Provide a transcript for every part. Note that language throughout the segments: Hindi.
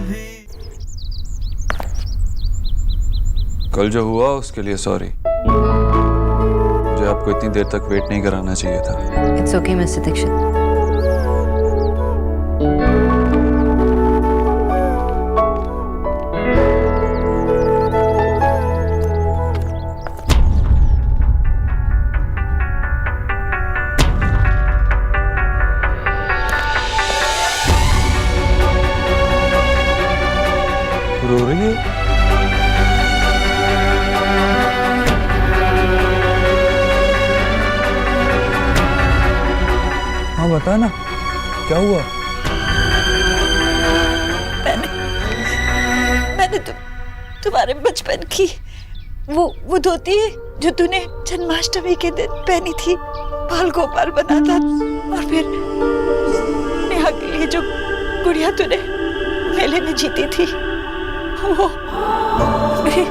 भी। कल जो हुआ उसके लिए सॉरी। मुझे आपको इतनी देर तक वेट नहीं कराना चाहिए था। It's okay mister Dikshit. रो रही है? हाँ बता ना, क्या हुआ? मैंने तुम्हारे बचपन की वो धोती जो तूने जन्माष्टमी के दिन पहनी थी, बाल गोपाल बना था, और फिर नेहा के लिए जो गुड़िया तूने मेले में जीती थी, वो मेरी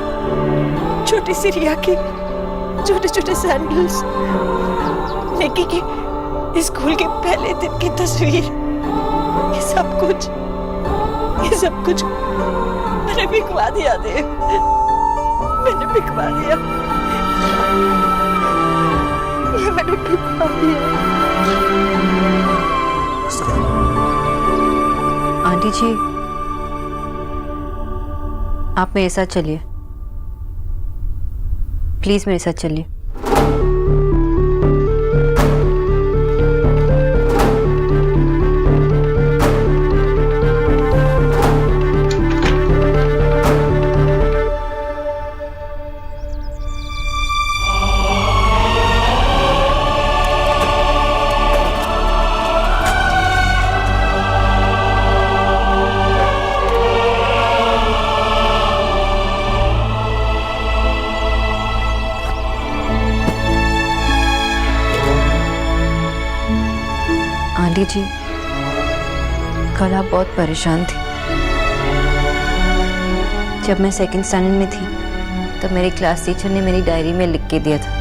छोटी सी रिया की छोटे छोटे सैंडल्स, निकी की स्कूल के पहले दिन की तस्वीर, ये सब कुछ मैंने बिकवा दिया देव, मैंने बिकवा दिया, ये मैंने बिकवा दिया। आंटी जी, आप मेरे साथ चलिए, प्लीज मेरे साथ चलिए। आंटी जी, कल आप बहुत परेशान थी। जब मैं सेकंड स्टैंडर्ड में थी तब मेरी क्लास टीचर ने मेरी डायरी में लिख के दिया था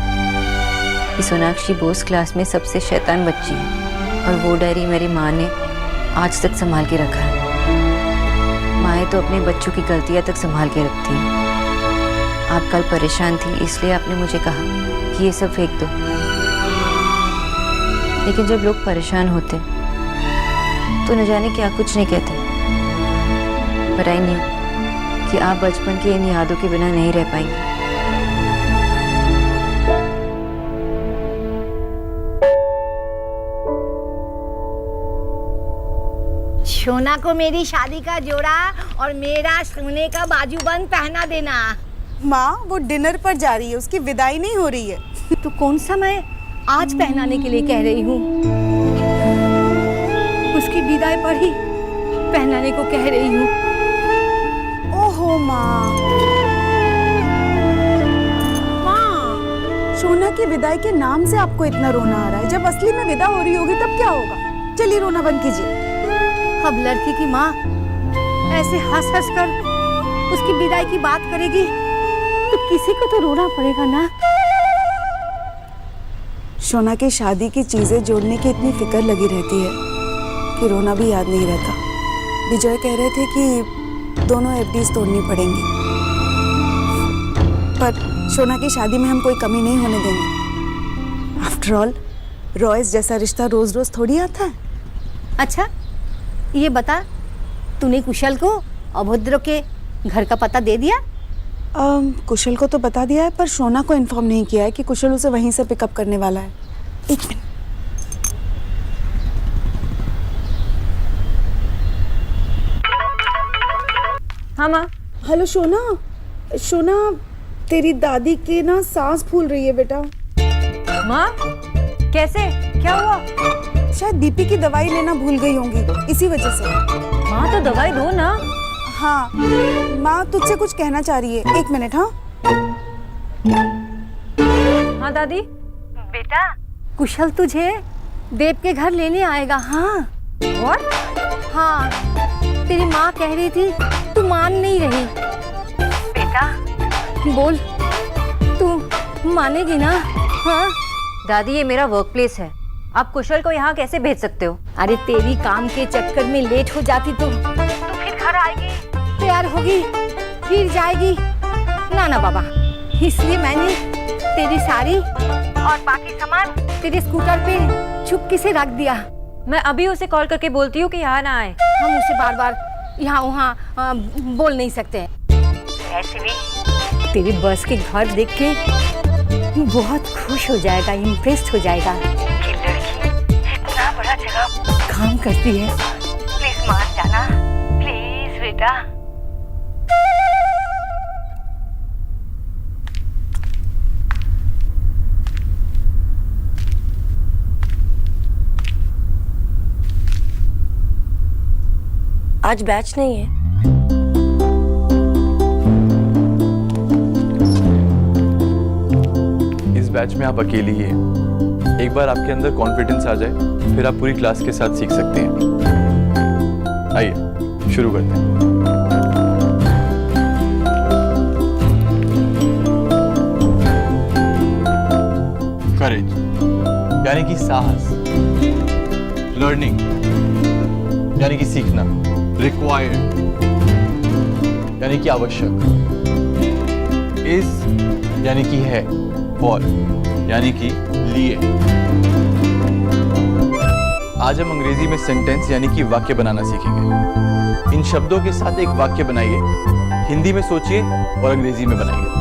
कि सोनाक्षी बोस क्लास में सबसे शैतान बच्ची है, और वो डायरी मेरी माँ ने आज तक संभाल के रखा है। माएँ तो अपने बच्चों की गलतियाँ तक संभाल के रखती हैं। आप कल परेशान थी इसलिए आपने मुझे कहा कि ये सब फेंक दो, लेकिन जब लोग परेशान होते तो न जाने क्या कुछ नहीं कहते। पर आई न्यू कि आप बचपन की इन यादों के बिना नहीं रह पाएंगे। सोना को मेरी शादी का जोड़ा और मेरा सोने का बाजूबंद पहना देना। माँ, वो डिनर पर जा रही है, उसकी विदाई नहीं हो रही है। तो कौन सा मैं आज पहनाने के लिए कह रही हूँ, उसकी विदाई पर ही पहनाने को कह रही हूँ। ओहो माँ, सोना की विदाई के नाम से आपको इतना रोना आ रहा है, जब असली में विदा हो रही होगी तब क्या होगा? चलिए रोना बंद कीजिए। अब लड़की की माँ ऐसे हंस हंस कर उसकी विदाई की बात करेगी तो किसी को तो रोना पड़ेगा ना। सोना की शादी की चीजें जोड़ने की इतनी फिक्र लगी रहती है कि रोना भी याद नहीं रहता। विजय कह रहे थे कि दोनों एफडीज तोड़नी पड़ेंगी, पर सोना की शादी में हम कोई कमी नहीं होने देंगे। आफ्टर ऑल रॉयस जैसा रिश्ता रोज रोज थोड़ी आता है। अच्छा ये बता, तूने कुशल को अभद्र के घर का पता दे दिया? कुशल को तो बता दिया है, पर सोना को इन्फॉर्म नहीं किया है कि कुशल उसे वहीं से पिकअप करने वाला है। एक मिनट। हाँ माँ। हेलो सोना, सोना तेरी दादी की ना सांस फूल रही है बेटा। माँ कैसे, क्या हुआ? शायद बीपी की दवाई लेना भूल गई होंगी, इसी वजह से। माँ तो दवाई दो ना। हाँ माँ तुझसे कुछ कहना चाह रही है, एक मिनट। हाँ हाँ दादी। बेटा कुशल तुझे देव के घर लेने आएगा। हाँ What? हाँ, तेरी माँ कह रही थी, तू मान नहीं रही। बेटा बोल, तू मानेगी ना? हाँ दादी ये मेरा वर्क प्लेस है, आप कुशल को यहाँ कैसे भेज सकते हो? अरे तेरी काम के चक्कर में लेट हो जाती तो फिर घर आएगी, तैयार होगी, फिर जाएगी। ना ना बाबा, इसलिए मैंने तेरी साड़ी और बाकी सामान तेरे स्कूटर पे चुपके से रख दिया। मैं अभी उसे कॉल करके बोलती हूँ कि यहाँ ना आए। हम उसे बार बार यहाँ वहाँ बोल नहीं सकते। ऐसे भी तेरी बस के घर देख के बहुत खुश हो जाएगा, इम्प्रेस्ड हो जाएगा। ये लड़की इतना बड़ा जगह काम करती है। प्लीज मान जाना, प्लीज बेटा। आज बैच नहीं है। इस बैच में आप अकेली ही हैं। एक बार आपके अंदर कॉन्फिडेंस आ जाए फिर आप पूरी क्लास के साथ सीख सकते हैं। आइए शुरू करते हैं। करेज यानी कि साहस, लर्निंग यानी कि सीखना, रिक्वायर्ड यानी कि आवश्यक, इज यानी कि है, फॉर यानी कि लिए। आज हम अंग्रेजी में सेंटेंस यानी कि वाक्य बनाना सीखेंगे। इन शब्दों के साथ एक वाक्य बनाइए, हिंदी में सोचिए और अंग्रेजी में बनाइए।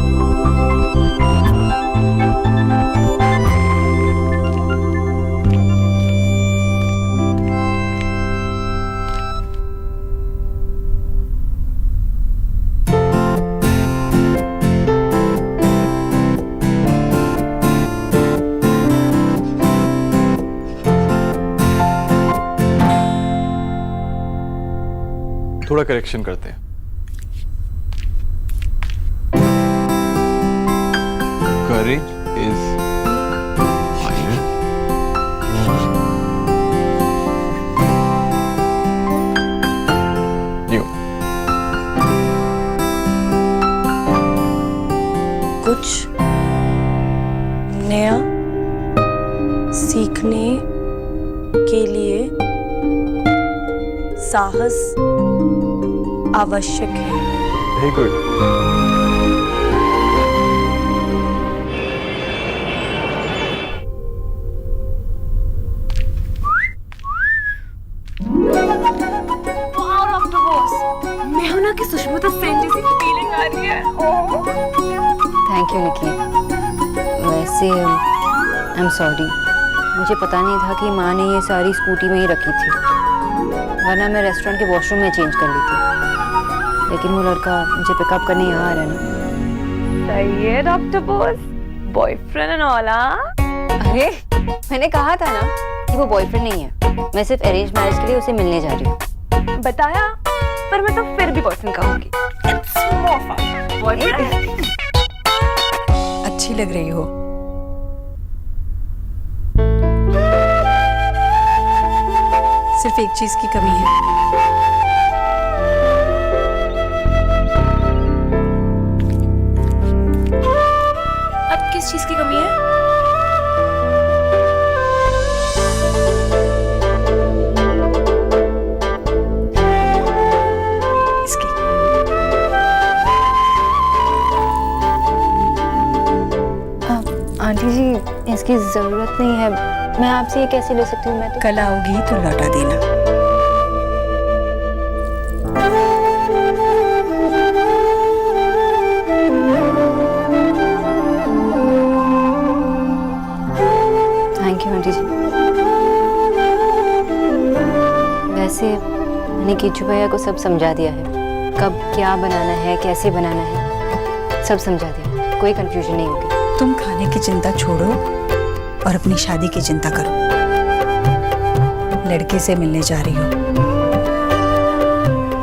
थोड़ा करेक्शन करते हैं। Courage is fire. You. कुछ नया सीखने के लिए साहस आवश्यक है। Very good. मैं हूं ना कि सुषमा तो सेंट जैसी फीलिंग आ रही है। थैंक यू निकी। वैसे आई एम सॉरी, मुझे पता नहीं था कि माँ ने ये सारी स्कूटी में ही रखी थी, वरना मैं रेस्टोरेंट के वॉशरूम में चेंज कर ली थी। लेकिन वो लड़का मुझे पिकअप करने यहाँ आ रहा है ना। सही है doctor Bose, boyfriend and all. अरे मैंने कहा था ना कि वो बॉयफ्रेंड नहीं है, मैं सिर्फ अरेंज मैरिज के लिए उसे मिलने जा रही हूँ। बताया, पर मैं तो फिर भी बॉयफ्रेंड कहूंगी। It's more fun. बॉयफ्रेंड अच्छी लग रही हो। सिर्फ एक चीज की कमी है। अब किस चीज की कमी है? इसकी। आंटी जी, इसकी जरूरत नहीं है, मैं आपसे ये कैसे ले सकती हूँ? मैं तो कल आओगी तो लौटा देना। थैंक यू आंटी जी। वैसे मैंने कीचू भैया को सब समझा दिया है, कब क्या बनाना है, कैसे बनाना है, सब समझा दिया, कोई कंफ्यूजन नहीं होगी। तुम खाने की चिंता छोड़ो और अपनी शादी की चिंता करो। लड़के से मिलने जा रही हो,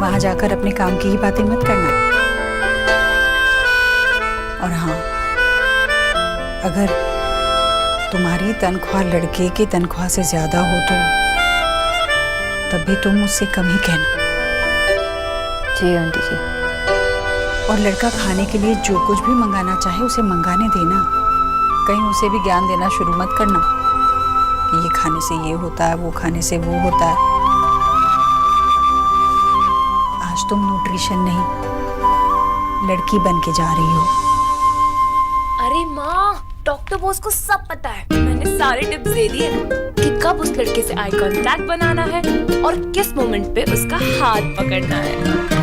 वहां जाकर अपने काम की ही बातें मत करना। और हाँ, अगर तुम्हारी तनख्वाह लड़के की तनख्वाह से ज्यादा हो तो तब भी तुम मुझसे कम ही कहना। जी आंटी जी। और लड़का खाने के लिए जो कुछ भी मंगाना चाहे उसे मंगाने देना। कहीं उसे भी ज्ञान देना शुरू मत करना कि ये खाने से ये होता है, वो खाने से वो होता है। आज तुम न्यूट्रिशन नहीं लड़की बन के जा रही हो। अरे माँ, डॉक्टर बोस को सब पता है। मैंने सारे टिप्स दे दिए कि कब उस लड़के से आई कांटेक्ट बनाना है और किस मोमेंट पे उसका हाथ पकड़ना है।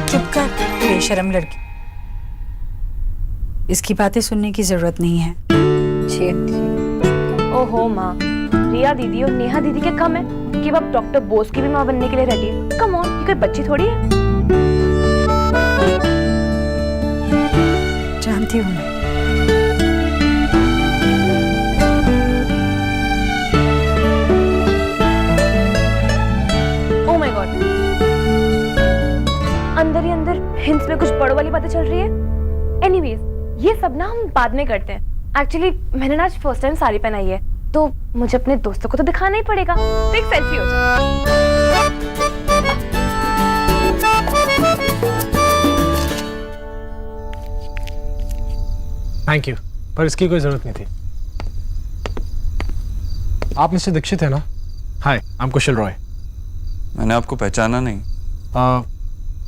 चुप कर बेशरम लड़की, इसकी बातें सुनने की जरूरत नहीं है। ओहो माँ, रिया दीदी और नेहा दीदी के कम है कि अब डॉक्टर बोस की भी माँ बनने के लिए रेडी है। कम ऑन, ये कोई बच्ची थोड़ी है। जानती हूँ मैं। ओह माय गॉड, अंदर ही अंदर हिंस में कुछ बड़ों वाली बातें चल रही है। एनीवेज, ये सब ना हम बाद में करते हैं। एक्चुअली मैंने ना आज फर्स्ट टाइम साड़ी पहनाई है, तो मुझे अपने दोस्तों को तो दिखाना ही पड़ेगा। तो एक सेल्फी हो जाए। थैंक यू, पर इसकी कोई जरूरत नहीं थी। आप मिस्टर दीक्षित है ना? हाय, आई एम कुशल रॉय। मैंने आपको पहचाना नहीं।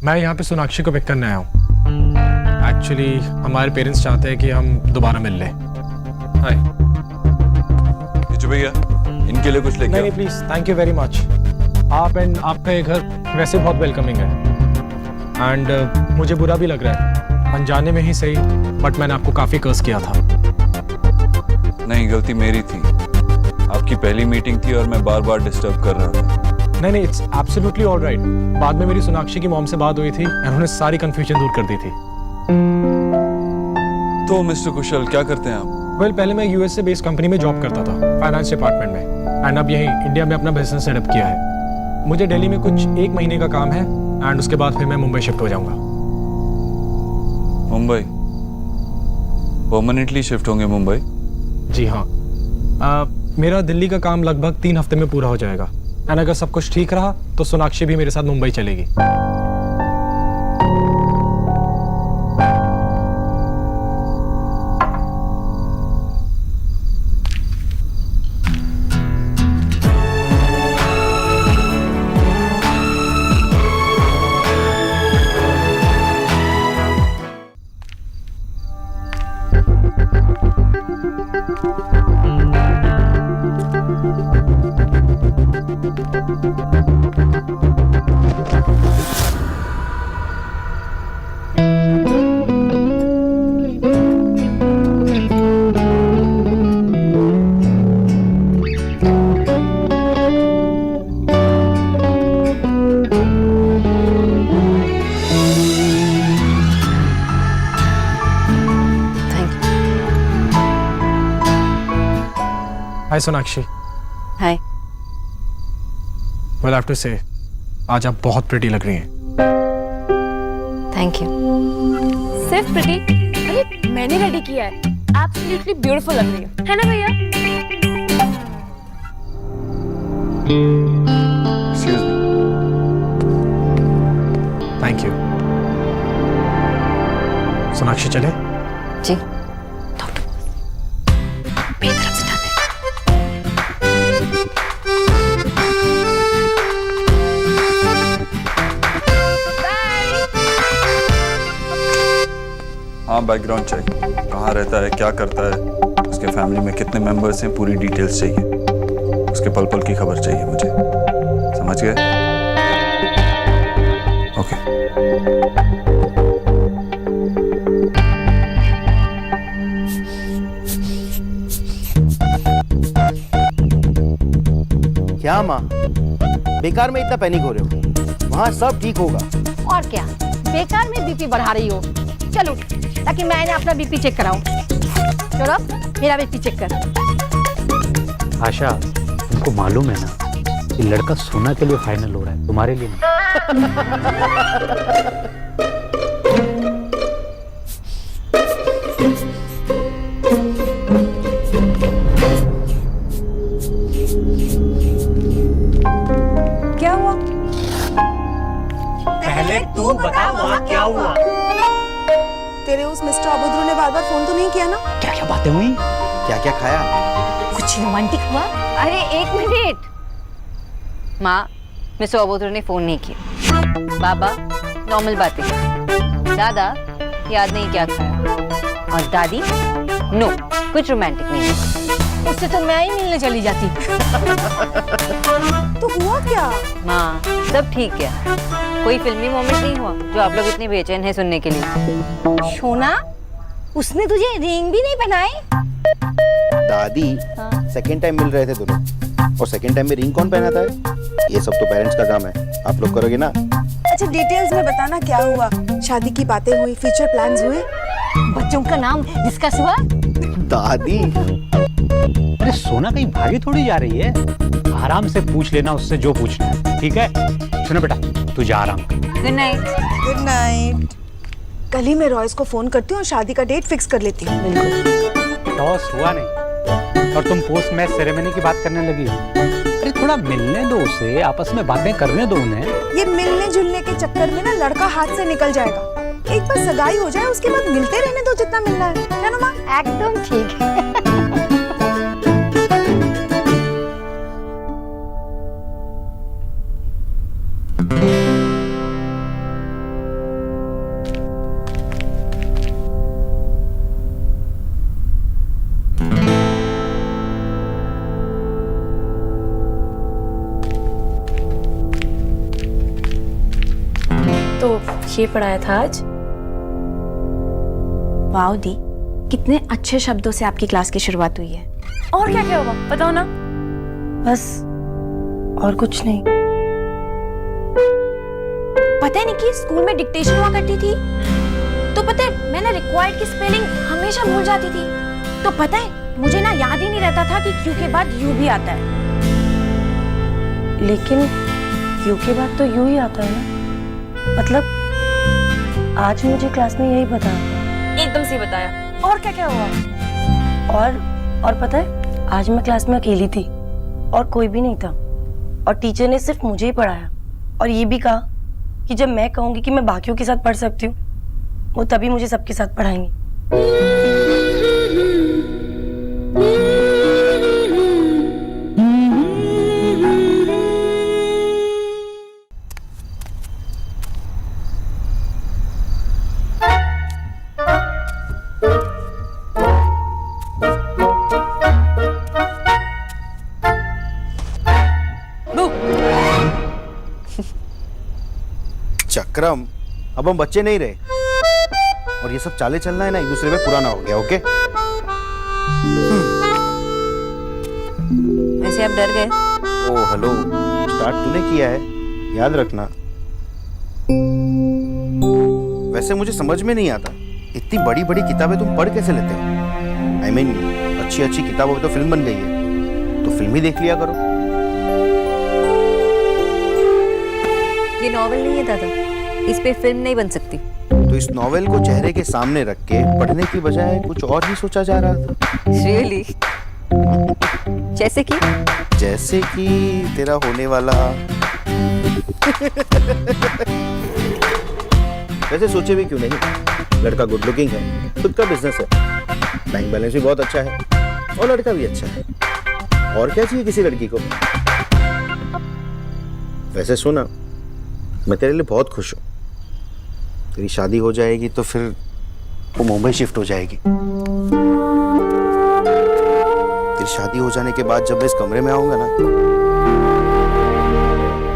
मैं यहाँ पे सोनाक्षी को पिक करने आया हूँ। एक्चुअली हमारे पेरेंट्स चाहते हैं कि हम दोबारा मिल लें। हाय भैया, इनके लिए कुछ लेके नहीं please, thank you very much. आप एंड आपका ये घर वैसे बहुत वेलकमिंग है एंड मुझे बुरा भी लग रहा है, अनजाने में ही सही, बट मैंने आपको काफी कर्स किया था। नहीं, गलती मेरी थी। आपकी पहली मीटिंग थी और मैं बार बार डिस्टर्ब कर रहा था। नहीं, इट्स एब्सोल्युटली ऑलराइट। बाद में मेरी सोनाक्षी की मॉम से बात हुई थी, उन्होंने सारी कंफ्यूजन दूर कर दी थी। तो मिस्टर कुशल, क्या करते हैं आप? वेल, पहले मैं यूएस से बेस्ड कंपनी में जॉब करता था, फाइनेंस डिपार्टमेंट में, एंड अब यहीं इंडिया में अपना बिजनेस सेटअप किया है। मुझे दिल्ली में कुछ 1 महीने का काम है एंड उसके बाद फिर मैं मुंबई शिफ्ट हो जाऊंगा। मुंबई? परमानेंटली शिफ्ट होंगे मुंबई? जी हाँ। मेरा दिल्ली का काम लगभग 3 हफ्ते में पूरा हो जाएगा एंड अगर सब कुछ ठीक रहा तो सोनाक्षी भी मेरे साथ मुंबई चलेगी। हाय सोनाक्षी। हाय। वेल, आई हैव टू से आज आप बहुत प्रिटी लग रही हैं। Thank you. सिर्फ प्रिटी? अरे मैंने रेडी किया है। एब्सोल्युटली ब्यूटीफुल लग रही है ना भैया? Excuse me. Thank you. Sonakshi चले? जी। हाँ, बैकग्राउंड चेक, कहाँ रहता है, क्या करता है, उसके फैमिली में कितने मेंबर्स हैं, पूरी डिटेल्स चाहिए। उसके पल पल की खबर चाहिए मुझे। समझ गए? ओके। क्या माँ, बेकार में इतना पैनिक हो रहे हो? वहाँ सब ठीक होगा। और क्या, बेकार में बीपी बढ़ा रही हो। चलो, ताकि मैंने अपना बीपी चेक कराऊं। चलो, मेरा बीपी चेक कर। आशा, तुमको मालूम है ना कि लड़का सोना के लिए फाइनल हो रहा है, तुम्हारे लिए नहीं। क्या हुआ? पहले तू बता वहाँ क्या हुआ? तेरे उस मिस्टर अभद्र ने बार बार फोन तो नहीं किया ना? क्या क्या बातें हुई? क्या क्या खाया? कुछ रोमांटिक हुआ? अरे 1 मिनट। माँ, मिस्टर अबोधर ने फोन नहीं किया। बाबा, नॉर्मल बातें। दादा याद नहीं क्या खाया, और दादी नो कुछ रोमांटिक नहीं है। उससे तो मैं ही मिलने चली जाती। तो हुआ क्या? माँ सब ठीक है, कोई फिल्मी मोमेंट नहीं हुआ जो आप लोग इतने बेचैन हैं सुनने के लिए। सोना, उसने तुझे रिंग भी नहीं पहनाई? दादी सेकंड टाइम मिल रहे थे दोनों, और सेकंड टाइम में रिंग कौन पहनाता है? ये सब तो पेरेंट्स का काम है, आप लोग करोगे ना? अच्छा डिटेल्स में बताना, क्या हुआ? शादी की बातें हुई, फ्यूचर प्लान्स हुए? बच्चों का नाम डिस्कस हुआ? दादी अरे सोना कहीं भागी थोड़ी जा रही है, आराम से पूछ लेना उससे जो पूछना है, ठीक है? सुनो बेटा, तू जा आराम कर। Good night. Good night. कल ही मैं रॉयस को फोन करती हूँ और शादी का डेट फिक्स कर लेती हूँ। टॉस हुआ नहीं और तुम पोस्ट मैच सेरेमनी की बात करने लगी हो। अरे थोड़ा मिलने दो उसे, आपस में बातें करने दो उन्हें। ये मिलने जुलने के चक्कर में ना लड़का हाथ से निकल जाएगा। एक बार सगाई हो जाए उसके बाद मिलते रहने दो जितना मिलना है, क्या नुमा? एकदम ठीक है। तो ये पढ़ाया था आज। वाओ दी, कितने अच्छे शब्दों से आपकी क्लास की शुरुआत हुई है। और क्या क्या हुआ बताओ ना। बस और कुछ नहीं। पता है नहीं कि स्कूल में डिक्टेशन हुआ करती थी, तो पता है मैं ना रिक्वायर्ड की स्पेलिंग हमेशा भूल जाती थी। तो पता है मुझे ना याद ही नहीं रहता था कि क्यू के बाद यू भी आता है। लेकिन क्यू के बाद तो यू ही आता है ना। मतलब आज मुझे क्लास में यही बताया। एकदम सही बताया। और क्या क्या हुआ? और पता है आज मैं क्लास में अकेली थी और कोई भी नहीं था, और टीचर ने सिर्फ मुझे ही पढ़ाया और ये भी कहा कि जब मैं कहूंगी कि मैं बाकियों के साथ पढ़ सकती हूँ, वो तभी मुझे सबके साथ पढ़ाएंगे। चक्रम, अब हम बच्चे नहीं रहे, और ये सब चाले चलना है ना एक दूसरे में पुराना हो गया। ओके वैसे आप डर गए? ओ हेलो, स्टार्ट तूने किया है, याद रखना। वैसे मुझे समझ में नहीं आता, इतनी बड़ी बड़ी किताबें तुम पढ़ कैसे लेते हो? I mean, अच्छी अच्छी किताबों की तो फिल्म बन गई है, तो फिल्म ही देख लिया करो। ये नॉवेल नहीं है दादा, इस पे फिल्म नहीं बन सकती। तो इस नॉवेल को चेहरे के सामने रख के पढ़ने की बजाय कुछ और ही सोचा जा रहा था। Really? जैसे कि तेरा होने वाला वैसे सोचे भी क्यों नहीं, लड़का गुड लुकिंग है, खुद का बिजनेस है, बैंक बैलेंस भी बहुत अच्छा है, और लड़का भी अच्छा है। और क्या चाहिए किसी लड़की को? वैसे सुना, मैं तेरे लिए बहुत खुश हूँ। तेरी शादी हो जाएगी तो फिर वो मुंबई शिफ्ट हो जाएगी। तेरी शादी हो जाने के बाद जब मैं इस कमरे में आऊंगा ना,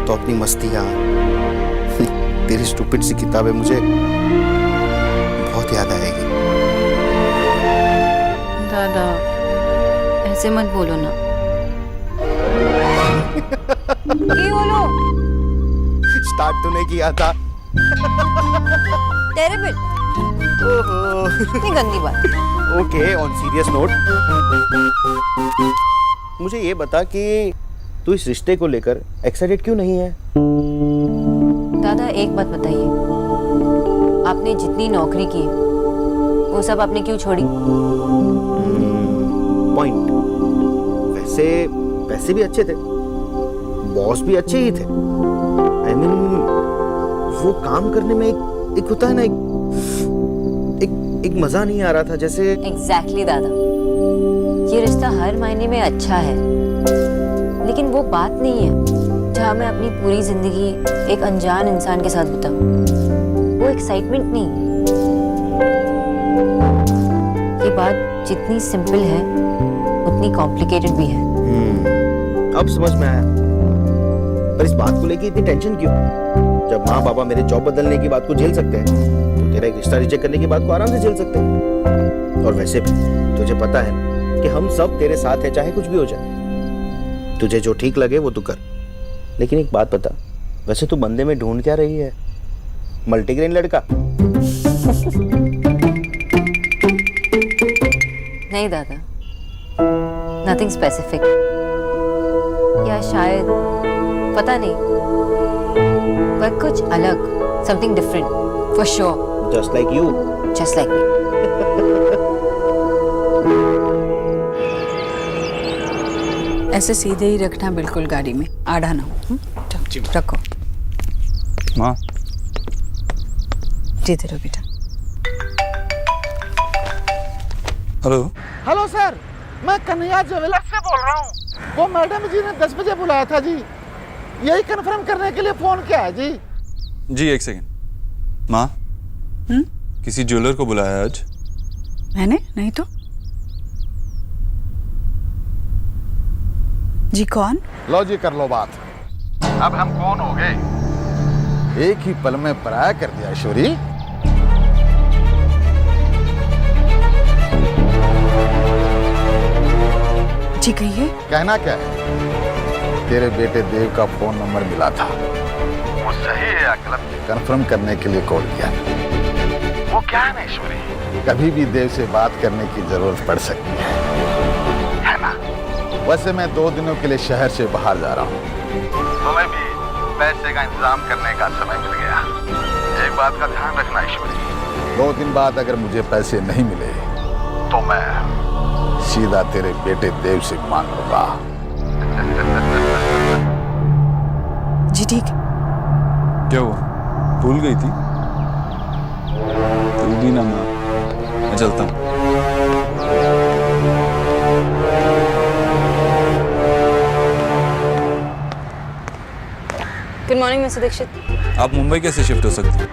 तो अपनी मस्तियाँ, तेरी स्टूपिड सी किताबें मुझे बहुत याद आएगी। दादा ऐसे मत बोलो ना। ये बोलो। स्टार्ट तूने किया था। टेरिबल। ओहो, इतनी गंदी बात। ओके, ऑन सीरियस नोट, मुझे ये बता कि तू इस रिश्ते को लेकर एक्साइटेड क्यों नहीं है? दादा एक बात बताइए, आपने जितनी नौकरी की वो सब आपने क्यों छोड़ी? पॉइंट। वैसे पैसे भी अच्छे थे, बॉस भी अच्छे ही थे। I mean, वो काम करने में एक होता है ना, एक मजा नहीं आ रहा था जैसे। एग्जैक्टली दादा, ये रिश्ता हर मायने में अच्छा है, लेकिन वो बात नहीं है जहाँ मैं अपनी पूरी जिंदगी एक अनजान इंसान के साथ बिताऊं। वो एक्साइटमेंट नहीं। ये बात जितनी सिंपल है उतनी कॉम्प्लिकेटेड भी है। अब समझ में आया। पर इस बात को लेके इतनी टेंशन क्यों? जब माँ पापा मेरे जॉब बदलने की बात को झेल सकते हैं तो तेरा एक रिश्ता रिजेक्ट करने की बात को आराम से झेल सकते हैं। और वैसे भी तुझे पता है कि हम सब तेरे साथ हैं, चाहे कुछ भी हो जाए। तुझे जो ठीक लगे वो तू कर। लेकिन एक बात बता, वैसे तू बंदे में ढूंढ क्या रही है? मल्टीग्रेन लड़का? नहीं दादा, नथिंग स्पेसिफिक, या शायद पता नहीं, पर कुछ अलग, something different for sure. Just like you. Just like me. ऐसे सीधे ही रखना बिल्कुल गाड़ी में, आड़ा ना हो। रखो। माँ जीते रहो बेटा। हेलो। हेलो सर, मैं कन्हैया ज्वेलर्स से बोल रहा हूँ। वो मैडम जी ने 10 बजे बुलाया था जी, यही कंफर्म करने के लिए फोन किया है जी। जी एक सेकंड। माँ, किसी ज्वेलर को बुलाया है आज? मैंने नहीं तो। जी कौन? लो जी, कर लो बात। अब हम कौन हो गए? एक ही पल में पराया कर दिया ऐश्वरी। जी कहिए। कहना क्या है? तेरे बेटे देव का फोन नंबर मिला था, वो सही है या गलत कंफर्म करने के लिए कॉल किया। वो क्या है ऐश्वरी, कभी भी देव से बात करने की जरूरत पड़ सकती है ना? वैसे मैं 2 दिनों के लिए शहर से बाहर जा रहा हूँ, तुम्हें भी पैसे का इंतजाम करने का समय मिल गया। एक बात का ध्यान रखना ऐश्वरी, 2 दिन बाद अगर मुझे पैसे नहीं मिले तो मैं सीधा तेरे बेटे देव से मांग लूंगा। जी ठीक। क्या हुआ, भूल गई थी? तू भी ना माँ, मैं चलता हूँ। Good morning mister Dikshit. आप मुंबई कैसे शिफ्ट हो सकते हैं?